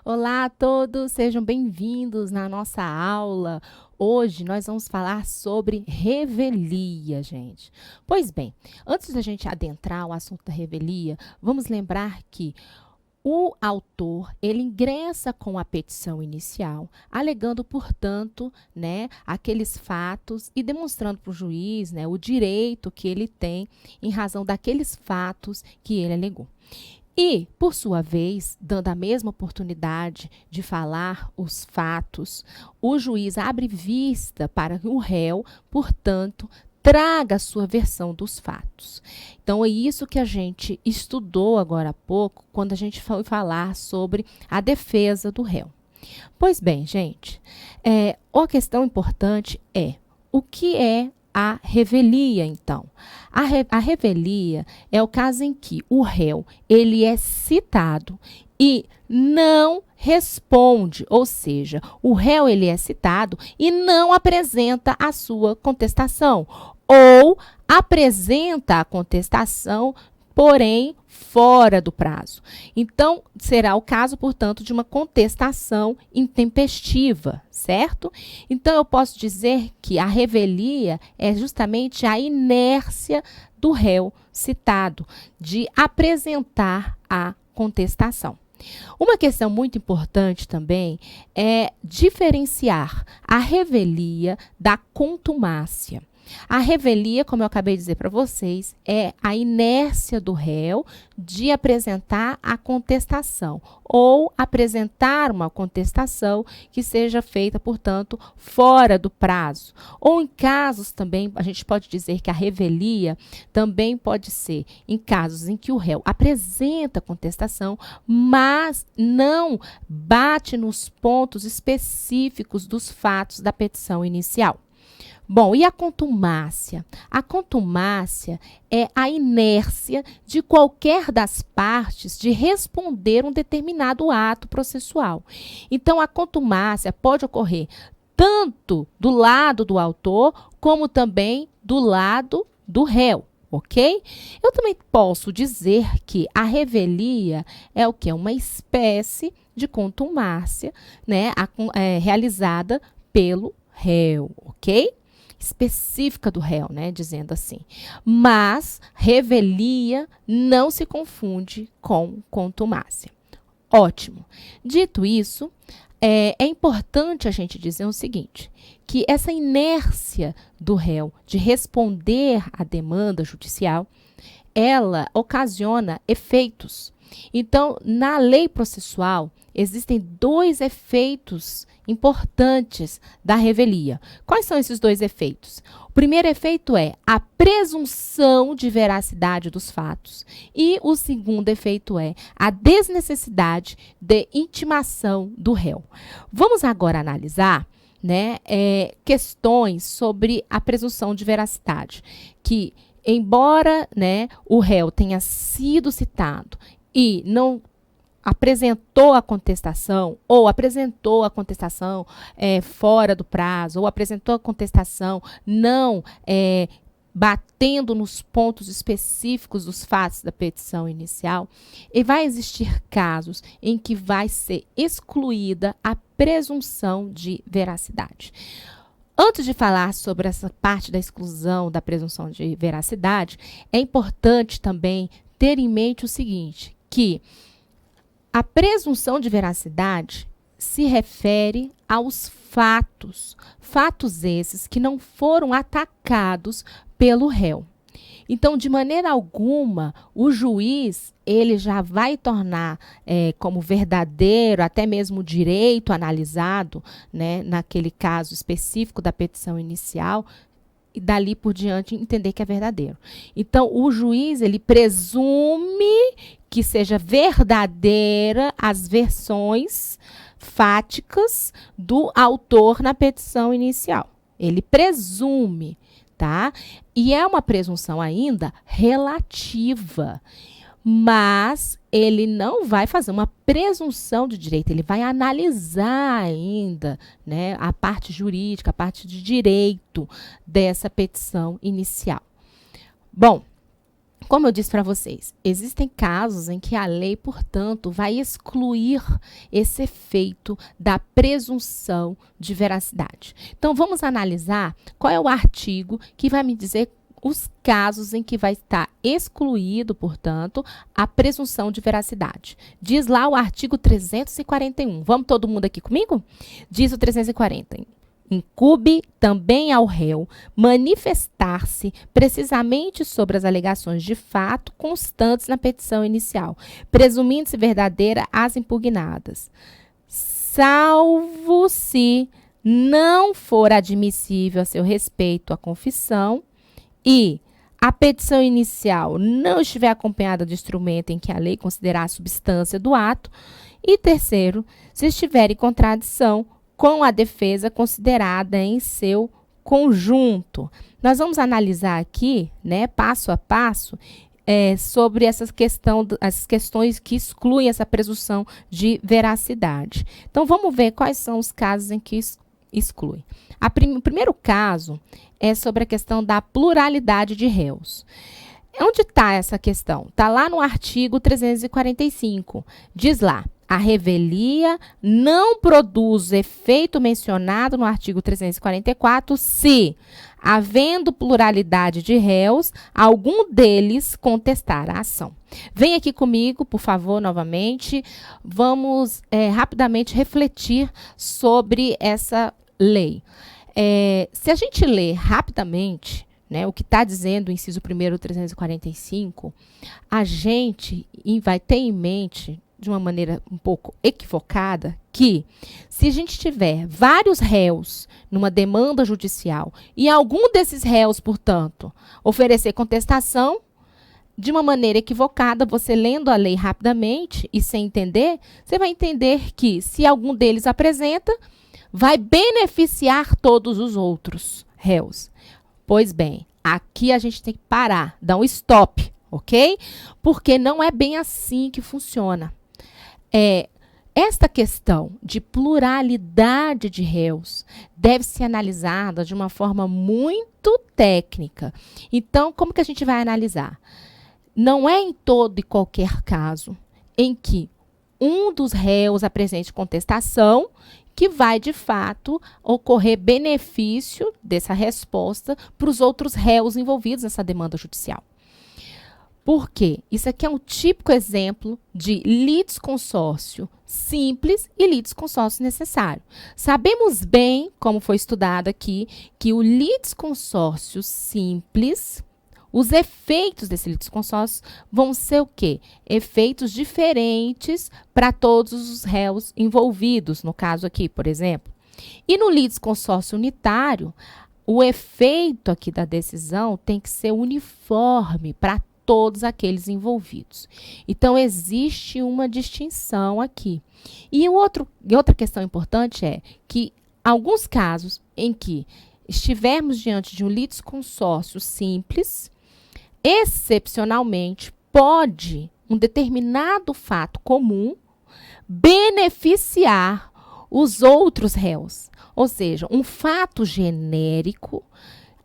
Olá a todos, sejam bem-vindos na nossa aula. Hoje nós vamos falar sobre revelia, gente. Pois bem, antes da gente adentrar o assunto da revelia, vamos lembrar que o autor, ele ingressa com a petição inicial, alegando, portanto, aqueles fatos e demonstrando para o juiz, o direito que ele tem em razão daqueles fatos que ele alegou. E, por sua vez, dando a mesma oportunidade de falar os fatos, o juiz abre vista para que o réu, portanto, traga a sua versão dos fatos. Então, é isso que a gente estudou agora há pouco, quando a gente foi falar sobre a defesa do réu. Pois bem, gente, a questão importante é o que é a revelia, então. A revelia é o caso em que o réu ele é citado e não responde, ou seja, o réu ele é citado e não apresenta a sua contestação, ou apresenta a contestação, porém fora do prazo. Então, será o caso, portanto, de uma contestação intempestiva, certo? Então, eu posso dizer que a revelia é justamente a inércia do réu citado de apresentar a contestação. Uma questão muito importante também é diferenciar a revelia da contumácia. A revelia, como eu acabei de dizer para vocês, é a inércia do réu de apresentar a contestação ou apresentar uma contestação que seja feita, portanto, fora do prazo. Ou em casos também, a gente pode dizer que a revelia também pode ser em casos em que o réu apresenta a contestação, mas não bate nos pontos específicos dos fatos da petição inicial. Bom, e a contumácia? A contumácia é a inércia de qualquer das partes de responder um determinado ato processual. Então, a contumácia pode ocorrer tanto do lado do autor, como também do lado do réu, ok? Eu também posso dizer que a revelia é o que? Uma espécie de contumácia, realizada pelo réu, ok? Específica do réu, dizendo assim. Mas revelia não se confunde com contumácia. Ótimo. Dito isso, é importante a gente dizer o seguinte, que essa inércia do réu de responder à demanda judicial, ela ocasiona efeitos. Então, na lei processual, existem dois efeitos importantes da revelia. Quais são esses dois efeitos? O primeiro efeito é a presunção de veracidade dos fatos e o segundo efeito é a desnecessidade de intimação do réu. Vamos agora analisar questões sobre a presunção de veracidade, que embora o réu tenha sido citado e não apresentou a contestação, ou apresentou a contestação fora do prazo, ou apresentou a contestação não batendo nos pontos específicos dos fatos da petição inicial, e vai existir casos em que vai ser excluída a presunção de veracidade. Antes de falar sobre essa parte da exclusão da presunção de veracidade, é importante também ter em mente o seguinte, que a presunção de veracidade se refere aos fatos, fatos esses que não foram atacados pelo réu. Então, de maneira alguma, o juiz ele já vai tornar como verdadeiro, até mesmo direito analisado, naquele caso específico da petição inicial, e dali por diante entender que é verdadeiro. Então, o juiz ele presume que seja verdadeira as versões fáticas do autor na petição inicial. Ele presume, tá? E é uma presunção ainda relativa, mas ele não vai fazer uma presunção de direito, ele vai analisar ainda a parte jurídica, a parte de direito dessa petição inicial. Bom, como eu disse para vocês, existem casos em que a lei, portanto, vai excluir esse efeito da presunção de veracidade. Então, vamos analisar qual é o artigo que vai me dizer os casos em que vai estar excluído, portanto, a presunção de veracidade. Diz lá o artigo 341. Vamos todo mundo aqui comigo? Diz o 341. Incube também ao réu manifestar-se precisamente sobre as alegações de fato constantes na petição inicial, presumindo-se verdadeira as impugnadas, salvo se não for admissível a seu respeito a confissão e a petição inicial não estiver acompanhada de instrumento em que a lei considerar a substância do ato, e terceiro, se estiver em contradição com a defesa considerada em seu conjunto. Nós vamos analisar aqui, né, passo a passo, sobre as questões que excluem essa presunção de veracidade. Então, vamos ver quais são os casos em que exclui. O primeiro caso é sobre a questão da pluralidade de réus. Onde está essa questão? Está lá no artigo 345. Diz lá: a revelia não produz efeito mencionado no artigo 344 se, havendo pluralidade de réus, algum deles contestar a ação. Vem aqui comigo, por favor, novamente. Vamos rapidamente refletir sobre essa lei. Se a gente ler rapidamente, né, o que está dizendo o inciso 1º 345, a gente vai ter em mente, de uma maneira um pouco equivocada, que se a gente tiver vários réus numa demanda judicial e algum desses réus, portanto, oferecer contestação, de uma maneira equivocada, você lendo a lei rapidamente e sem entender, você vai entender que se algum deles apresenta, vai beneficiar todos os outros réus. Pois bem, aqui a gente tem que parar, dar um stop, ok? Porque não é bem assim que funciona. Esta questão de pluralidade de réus deve ser analisada de uma forma muito técnica. Então, como que a gente vai analisar? Não é em todo e qualquer caso em que um dos réus apresente contestação que vai, de fato, ocorrer benefício dessa resposta para os outros réus envolvidos nessa demanda judicial. Por quê? Isso aqui é um típico exemplo de litisconsórcio simples e litisconsórcio necessário. Sabemos bem, como foi estudado aqui, que o litisconsórcio simples, os efeitos desse litisconsórcio vão ser o quê? Efeitos diferentes para todos os réus envolvidos, no caso aqui, por exemplo. E no litisconsórcio unitário, o efeito aqui da decisão tem que ser uniforme para todos aqueles envolvidos. Então, existe uma distinção aqui. E outra questão importante é que alguns casos em que estivermos diante de um litisconsórcio simples, excepcionalmente, pode um determinado fato comum beneficiar os outros réus. Ou seja, um fato genérico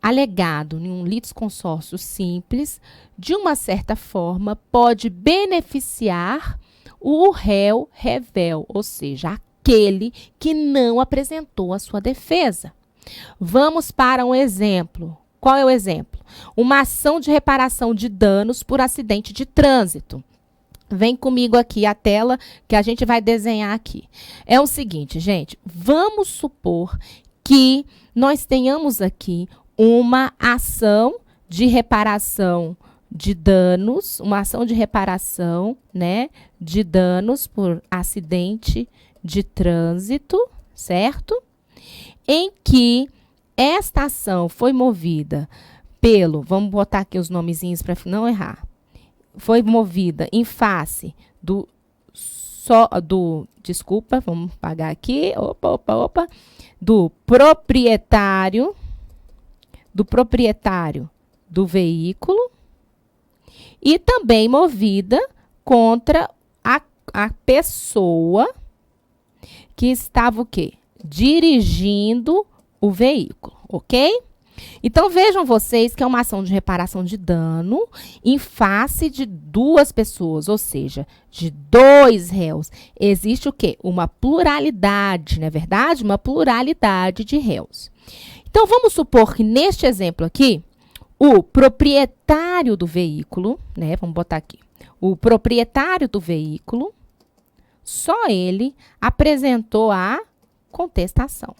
alegado em um litisconsórcio simples, de uma certa forma, pode beneficiar o réu revel, ou seja, aquele que não apresentou a sua defesa. Vamos para um exemplo. Qual é o exemplo? Uma ação de reparação de danos por acidente de trânsito. Vem comigo aqui a tela que a gente vai desenhar aqui. É o seguinte, gente, vamos supor que nós tenhamos aqui uma ação de reparação de danos, uma ação de reparação, né, de danos por acidente de trânsito, certo? Em que esta ação foi movida vamos botar aqui os nomezinhos para não errar, foi movida em face desculpa, vamos pagar aqui, do proprietário do veículo e também movida contra a pessoa que estava o quê? Dirigindo o veículo, ok? Então, vejam vocês que é uma ação de reparação de dano em face de duas pessoas, ou seja, de dois réus. Existe o quê? Uma pluralidade, não é verdade? Uma pluralidade de réus. Então, vamos supor que neste exemplo aqui, o proprietário do veículo, né? Vamos botar aqui. O proprietário do veículo, só ele apresentou a contestação.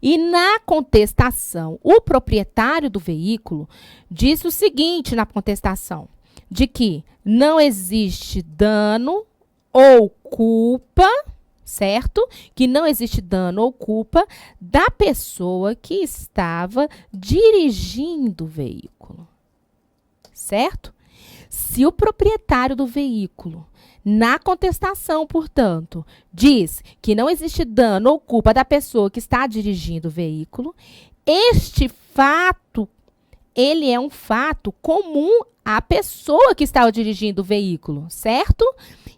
E na contestação, o proprietário do veículo disse o seguinte na contestação, de que não existe dano ou culpa, certo? Que não existe dano ou culpa da pessoa que estava dirigindo o veículo, certo? Se o proprietário do veículo, na contestação, portanto, diz que não existe dano ou culpa da pessoa que está dirigindo o veículo, este fato, ele é um fato comum à pessoa que estava dirigindo o veículo, certo?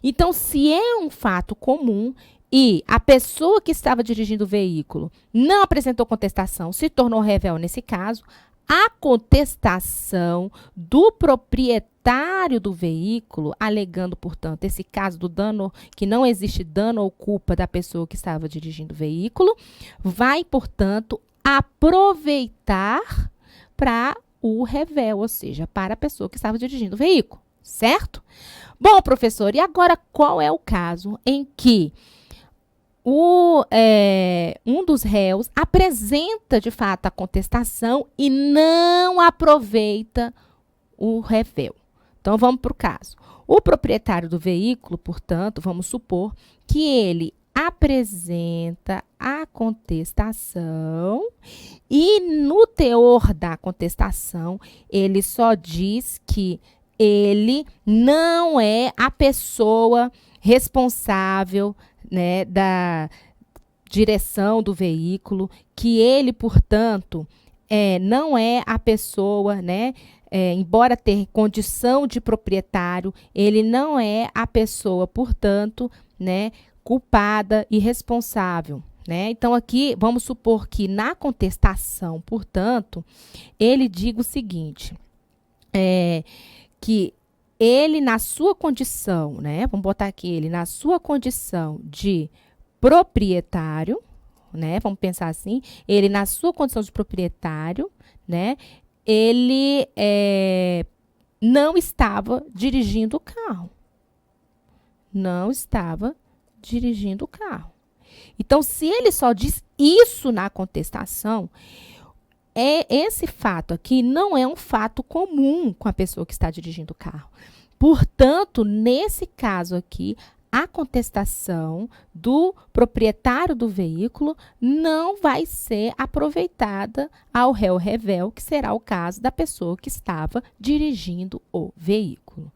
Então, se é um fato comum e a pessoa que estava dirigindo o veículo não apresentou contestação, se tornou rével nesse caso, a contestação do proprietário do veículo, alegando, portanto, esse caso do dano, que não existe dano ou culpa da pessoa que estava dirigindo o veículo, vai, portanto, aproveitar para o rével, ou seja, para a pessoa que estava dirigindo o veículo, certo? Bom, professor, e agora qual é o caso em que um dos réus apresenta, de fato, a contestação e não aproveita o rével? Então, vamos para o caso. O proprietário do veículo, portanto, vamos supor que ele apresenta a contestação e, no teor da contestação, ele só diz que ele não é a pessoa responsável, né, da direção do veículo, que ele, portanto, não é a pessoa, né, embora ter condição de proprietário, ele não é a pessoa, portanto, né, culpada e responsável, né? Então, aqui, vamos supor que na contestação, portanto, ele diga o seguinte, que ele, na sua condição, né? Vamos botar aqui, ele na sua condição de proprietário, né? Vamos pensar assim, ele na sua condição de proprietário, né? Ele não estava dirigindo o carro. Não estava dirigindo o carro. Então, se ele só diz isso na contestação, esse fato aqui não é um fato comum com a pessoa que está dirigindo o carro. Portanto, nesse caso aqui, a contestação do proprietário do veículo não vai ser aproveitada ao réu rével, que será o caso da pessoa que estava dirigindo o veículo.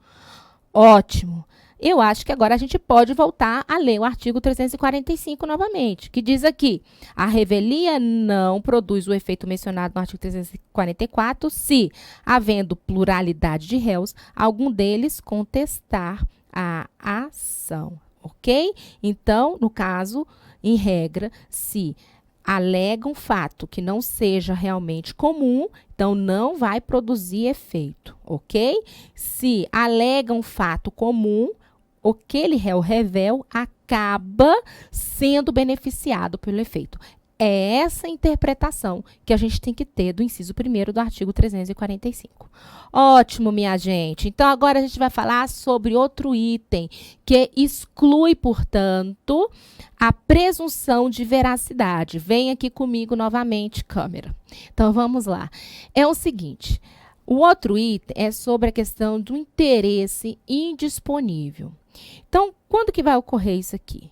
Ótimo! Eu acho que agora a gente pode voltar a ler o artigo 345 novamente, que diz aqui, a revelia não produz o efeito mencionado no artigo 344 se, havendo pluralidade de réus, algum deles contestar a ação, ok? Então, no caso, em regra, se alega um fato que não seja realmente comum, então não vai produzir efeito, ok? Se alega um fato comum, aquele réu rével acaba sendo beneficiado pelo efeito. É essa interpretação que a gente tem que ter do inciso 1º do artigo 345. Ótimo, minha gente. Então, agora a gente vai falar sobre outro item que exclui, portanto, a presunção de veracidade. Vem aqui comigo novamente, câmera. Então, vamos lá. É o seguinte, o outro item é sobre a questão do interesse indisponível. Então, quando que vai ocorrer isso aqui?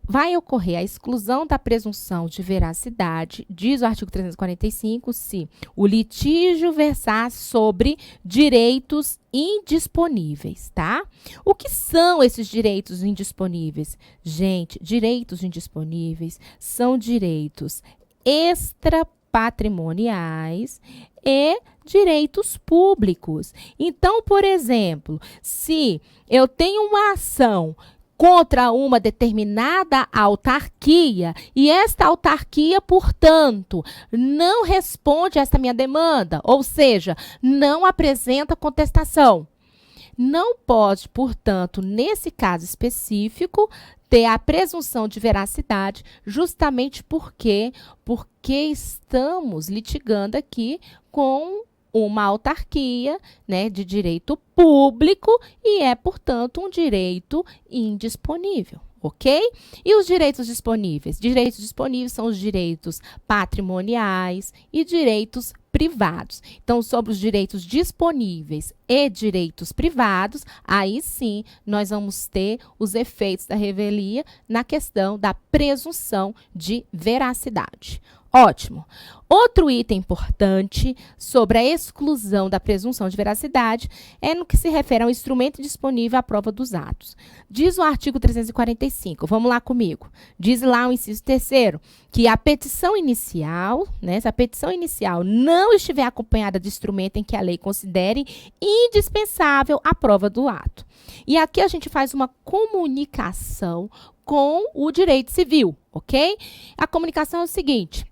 Vai ocorrer a exclusão da presunção de veracidade, diz o artigo 345, se o litígio versar sobre direitos indisponíveis, tá? O que são esses direitos indisponíveis? Gente, direitos indisponíveis são direitos extrapatrimoniais e direitos públicos. Então, por exemplo, se eu tenho uma ação contra uma determinada autarquia e esta autarquia, portanto, não responde a esta minha demanda, ou seja, não apresenta contestação. Não pode, portanto, nesse caso específico, ter a presunção de veracidade, justamente porque estamos litigando aqui com uma autarquia, né, de direito público e é, portanto, um direito indisponível. Ok? E os direitos disponíveis? Direitos disponíveis são os direitos patrimoniais e direitos privados. Então, sobre os direitos disponíveis e direitos privados, aí sim nós vamos ter os efeitos da revelia na questão da presunção de veracidade. Ótimo. Outro item importante sobre a exclusão da presunção de veracidade é no que se refere ao instrumento disponível à prova dos atos. Diz o artigo 345, vamos lá comigo. Diz lá o inciso 3º, que a petição inicial, né, se a petição inicial não estiver acompanhada de instrumento em que a lei considere indispensável a prova do ato. E aqui a gente faz uma comunicação com o direito civil, ok? A comunicação é o seguinte: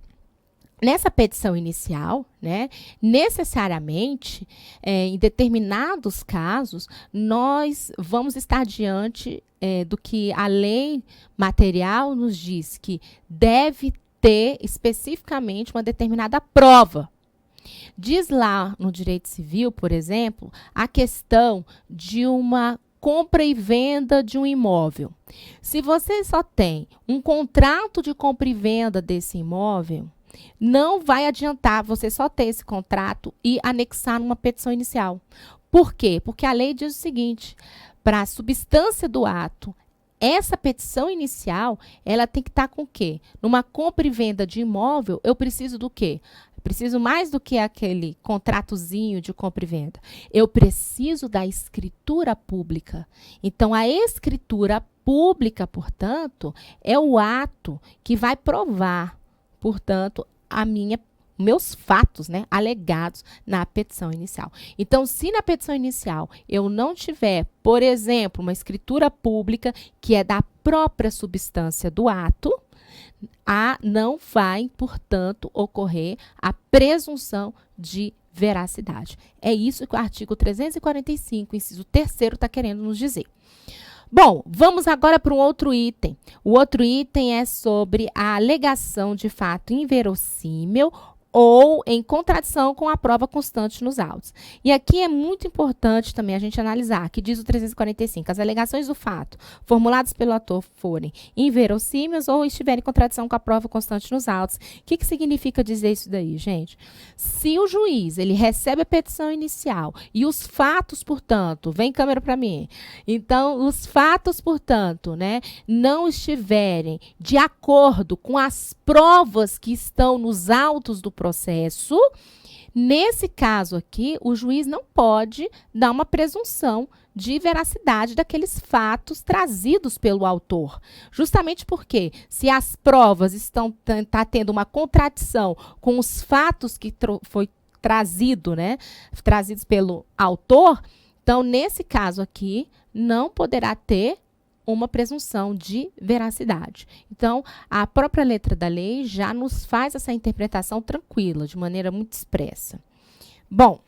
nessa petição inicial, né, necessariamente, em determinados casos, nós vamos estar diante do que a lei material nos diz que deve ter especificamente uma determinada prova. Diz lá no direito civil, por exemplo, a questão de uma compra e venda de um imóvel. Se você só tem um contrato de compra e venda desse imóvel, não vai adiantar você só ter esse contrato e anexar numa petição inicial. Por quê? Porque a lei diz o seguinte: para a substância do ato, essa petição inicial, ela tem que estar com o quê? Numa compra e venda de imóvel, eu preciso do quê? Eu preciso mais do que aquele contratozinho de compra e venda. Eu preciso da escritura pública. Então, a escritura pública, portanto, é o ato que vai provar, portanto, meus fatos, né, alegados na petição inicial. Então, se na petição inicial eu não tiver, por exemplo, uma escritura pública que é da própria substância do ato, não vai, portanto, ocorrer a presunção de veracidade. É isso que o artigo 345, inciso 3º, está querendo nos dizer. Bom, vamos agora para um outro item. O outro item é sobre a alegação de fato inverossímil ou em contradição com a prova constante nos autos. E aqui é muito importante também a gente analisar, que diz o 345, as alegações do fato formuladas pelo autor forem inverossímeis ou estiverem em contradição com a prova constante nos autos. O que significa dizer isso daí, gente? Se o juiz, ele recebe a petição inicial e os fatos, portanto, vem câmera para mim, então, os fatos, portanto, né, não estiverem de acordo com as provas que estão nos autos do processo, nesse caso aqui, o juiz não pode dar uma presunção de veracidade daqueles fatos trazidos pelo autor. Justamente porque, se as provas tá tendo uma contradição com os fatos que foi trazido, né, trazidos pelo autor, então, nesse caso aqui, não poderá ter uma presunção de veracidade. Então, a própria letra da lei já nos faz essa interpretação tranquila, de maneira muito expressa. Bom,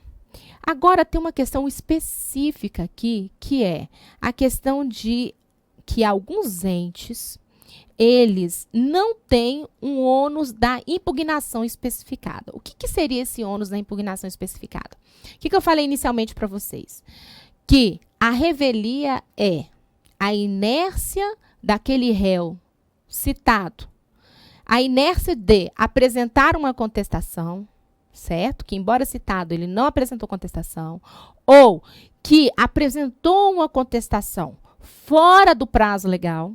agora tem uma questão específica aqui, que é a questão de que alguns entes, eles não têm um ônus da impugnação especificada. O que seria esse ônus da impugnação especificada? O que eu falei inicialmente para vocês? Que a revelia é a inércia daquele réu citado, a inércia de apresentar uma contestação, certo? Que, embora citado, ele não apresentou contestação, ou que apresentou uma contestação fora do prazo legal,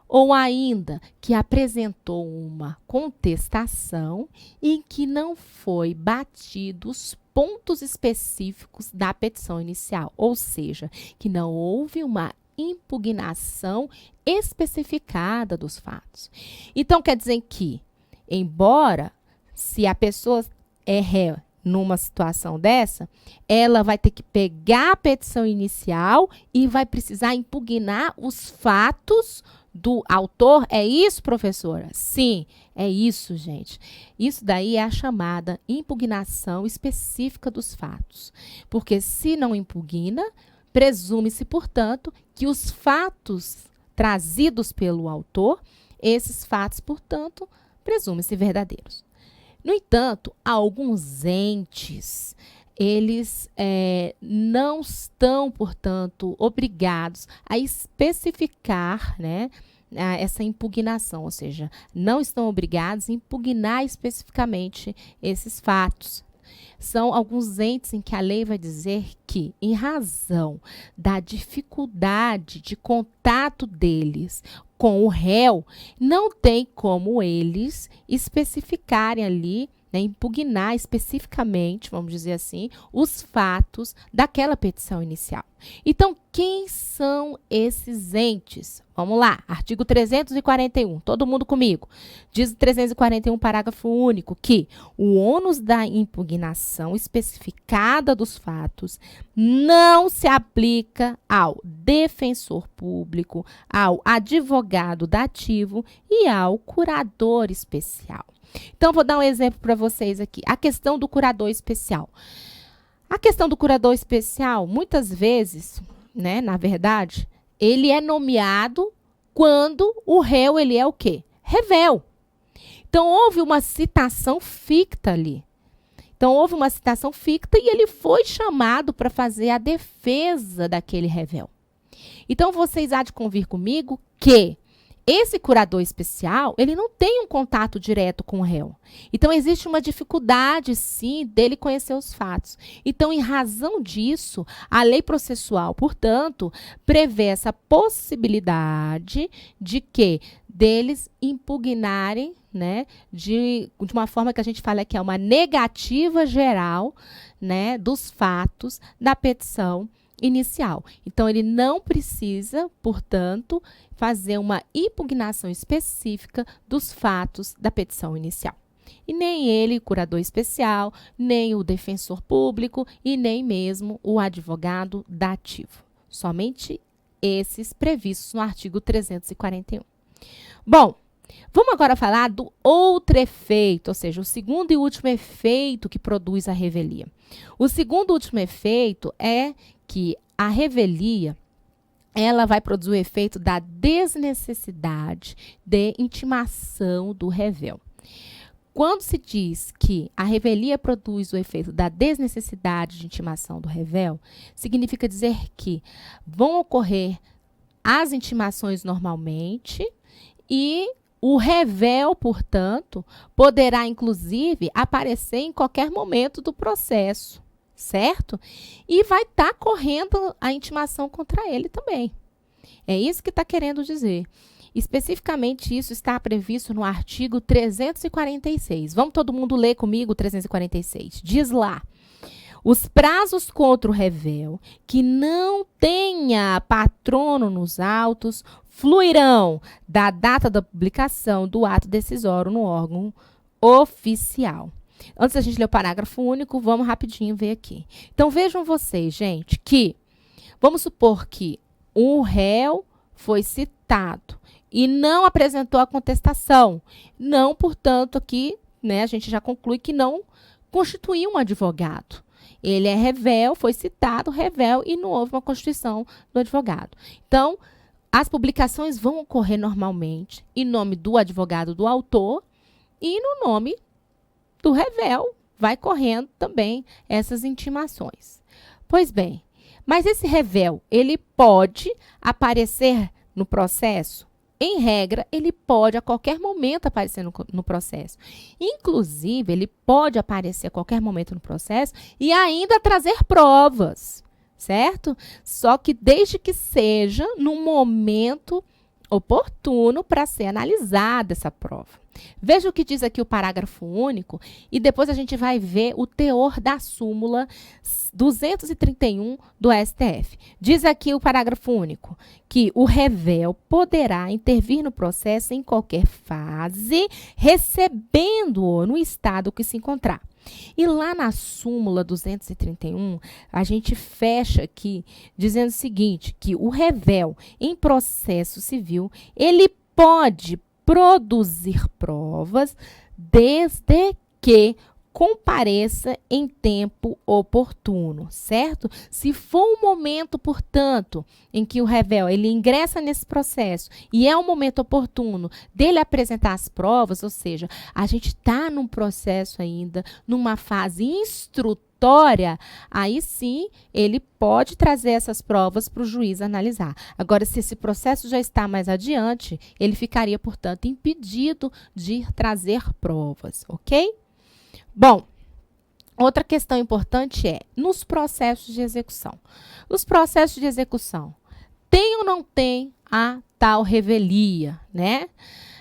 ou ainda que apresentou uma contestação em que não foi batido os pontos específicos da petição inicial, ou seja, que não houve uma impugnação especificada dos fatos. Então, quer dizer que, embora se a pessoa é réu numa situação dessa, ela vai ter que pegar a petição inicial e vai precisar impugnar os fatos do autor. É isso, professora? Sim, é isso, gente. Isso daí é a chamada impugnação específica dos fatos. Porque se não impugna, presume-se, portanto, que os fatos trazidos pelo autor, esses fatos, portanto, presume-se verdadeiros. No entanto, alguns entes, eles não estão, portanto, obrigados a especificar, né, essa impugnação, ou seja, não estão obrigados a impugnar especificamente esses fatos. São alguns entes em que a lei vai dizer que, em razão da dificuldade de contato deles com o réu, não tem como eles especificarem ali, né, impugnar especificamente, vamos dizer assim, os fatos daquela petição inicial. Então, quem são esses entes? Vamos lá, artigo 341, todo mundo comigo. Diz o 341, parágrafo único, que o ônus da impugnação especificada dos fatos não se aplica ao defensor público, ao advogado dativo e ao curador especial. Então, vou dar um exemplo para vocês aqui. A questão do curador especial. A questão do curador especial, muitas vezes, né, na verdade, ele é nomeado quando o réu, ele é o quê? Revel. Então, houve uma citação ficta ali. Então, houve uma citação ficta e ele foi chamado para fazer a defesa daquele revel. Então, vocês há de convir comigo que esse curador especial, ele não tem um contato direto com o réu. Então, existe uma dificuldade, sim, dele conhecer os fatos. Então, em razão disso, a lei processual, portanto, prevê essa possibilidade de que deles impugnarem, né, de uma forma que a gente fala que é uma negativa geral, né, dos fatos da petição inicial. Então, ele não precisa, portanto, fazer uma impugnação específica dos fatos da petição inicial. E nem ele, o curador especial, nem o defensor público e nem mesmo o advogado dativo. Somente esses previstos no artigo 341. Bom, vamos agora falar do outro efeito, ou seja, o segundo e último efeito que produz a revelia. O segundo e último efeito é que a revelia, ela vai produzir o efeito da desnecessidade de intimação do revel. Quando se diz que a revelia produz o efeito da desnecessidade de intimação do revel, significa dizer que vão ocorrer as intimações normalmente e o revel, portanto, poderá, inclusive, aparecer em qualquer momento do processo, certo? E vai estar correndo a intimação contra ele também. É isso que está querendo dizer. Especificamente, isso está previsto no artigo 346. Vamos todo mundo ler comigo o 346. Diz lá: os prazos contra o revel que não tenha patrono nos autos fluirão da data da publicação do ato decisório no órgão oficial. Antes da gente ler o parágrafo único, vamos rapidinho ver aqui. Então, vejam vocês, gente, que vamos supor que o réu foi citado e não apresentou a contestação. Não, portanto, aqui, né, a gente já conclui que não constituiu um advogado. Ele é revel, foi citado, revel, e não houve uma constituição do advogado. Então, as publicações vão ocorrer normalmente em nome do advogado do autor e no nome do revel. Vai correndo também essas intimações. Pois bem, mas esse revel, ele pode aparecer no processo? Em regra, ele pode a qualquer momento aparecer no processo. Inclusive, ele pode aparecer a qualquer momento no processo e ainda trazer provas, certo? Só que desde que seja num momento oportuno para ser analisada essa prova. Veja o que diz aqui o parágrafo único e depois a gente vai ver o teor da súmula 231 do STF. Diz aqui o parágrafo único que o revel poderá intervir no processo em qualquer fase, recebendo-o no estado que se encontrar. E lá na súmula 231, a gente fecha aqui dizendo o seguinte, que o rével em processo civil, ele pode produzir provas desde que compareça em tempo oportuno, certo? Se for um momento, portanto, em que o rével ele ingressa nesse processo e é um momento oportuno dele apresentar as provas, ou seja, a gente está num processo ainda, numa fase instrutória, aí sim ele pode trazer essas provas para o juiz analisar. Agora, se esse processo já está mais adiante, ele ficaria, portanto, impedido de trazer provas, ok? Bom, outra questão importante é nos processos de execução. Os processos de execução, tem ou não tem a tal revelia, né?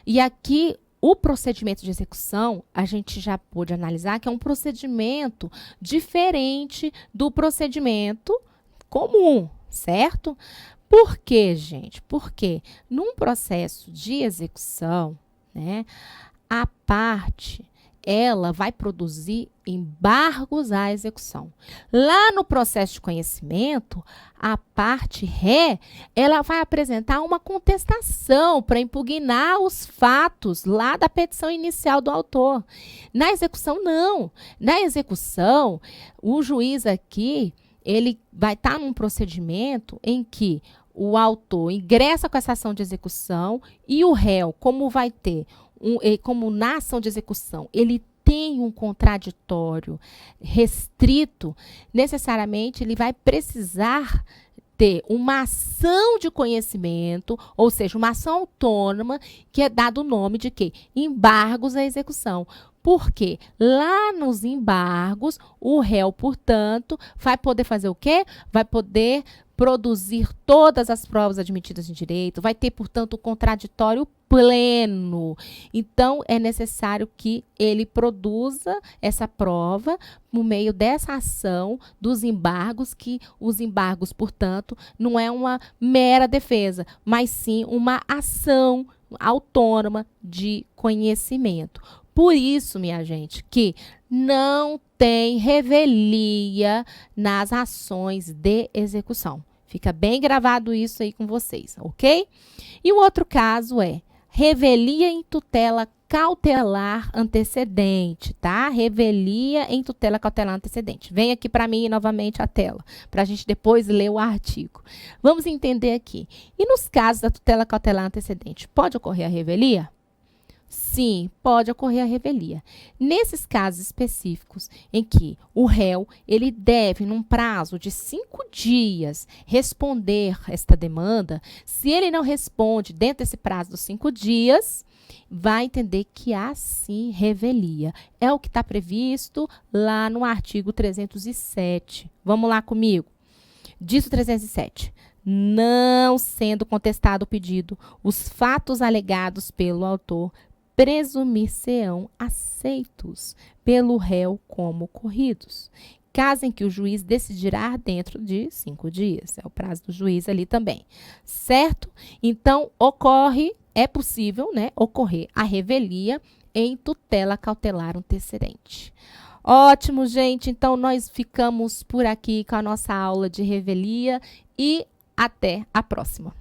E aqui, o procedimento de execução, a gente já pôde analisar que é um procedimento diferente do procedimento comum, certo? Por quê, gente? Porque num processo de execução, né, a parte ela vai produzir embargos à execução. Lá no processo de conhecimento, a parte ré, ela vai apresentar uma contestação para impugnar os fatos lá da petição inicial do autor. Na execução, não. Na execução, o juiz aqui, ele vai estar num procedimento em que o autor ingressa com essa ação de execução e o réu, como vai ter como na ação de execução, ele tem um contraditório restrito, necessariamente ele vai precisar ter uma ação de conhecimento, ou seja, uma ação autônoma, que é dado o nome de quê? Embargos à execução. Porque lá nos embargos, o réu, portanto, vai poder fazer o quê? Vai poder produzir todas as provas admitidas em direito, vai ter, portanto, o contraditório pleno. Então, é necessário que ele produza essa prova no meio dessa ação dos embargos, que os embargos, portanto, não é uma mera defesa, mas sim uma ação autônoma de conhecimento. Por isso, minha gente, que não tem revelia nas ações de execução. Fica bem gravado isso aí com vocês, ok? E o outro caso é revelia em tutela cautelar antecedente, tá? Revelia em tutela cautelar antecedente. Vem aqui para mim novamente a tela, para a gente depois ler o artigo. Vamos entender aqui. E nos casos da tutela cautelar antecedente, pode ocorrer a revelia? Sim, pode ocorrer a revelia. Nesses casos específicos em que o réu ele deve, num prazo de 5 dias, responder esta demanda, se ele não responde dentro desse prazo dos 5 dias, vai entender que há sim revelia. É o que está previsto lá no artigo 307. Vamos lá comigo. Diz o 307. Não sendo contestado o pedido, os fatos alegados pelo autor presumir-se-ão aceitos pelo réu como ocorridos, caso em que o juiz decidirá dentro de 5 dias. É o prazo do juiz ali também, certo? Então, é possível, né, ocorrer a revelia em tutela cautelar antecedente. Ótimo, gente. Então, nós ficamos por aqui com a nossa aula de revelia e até a próxima.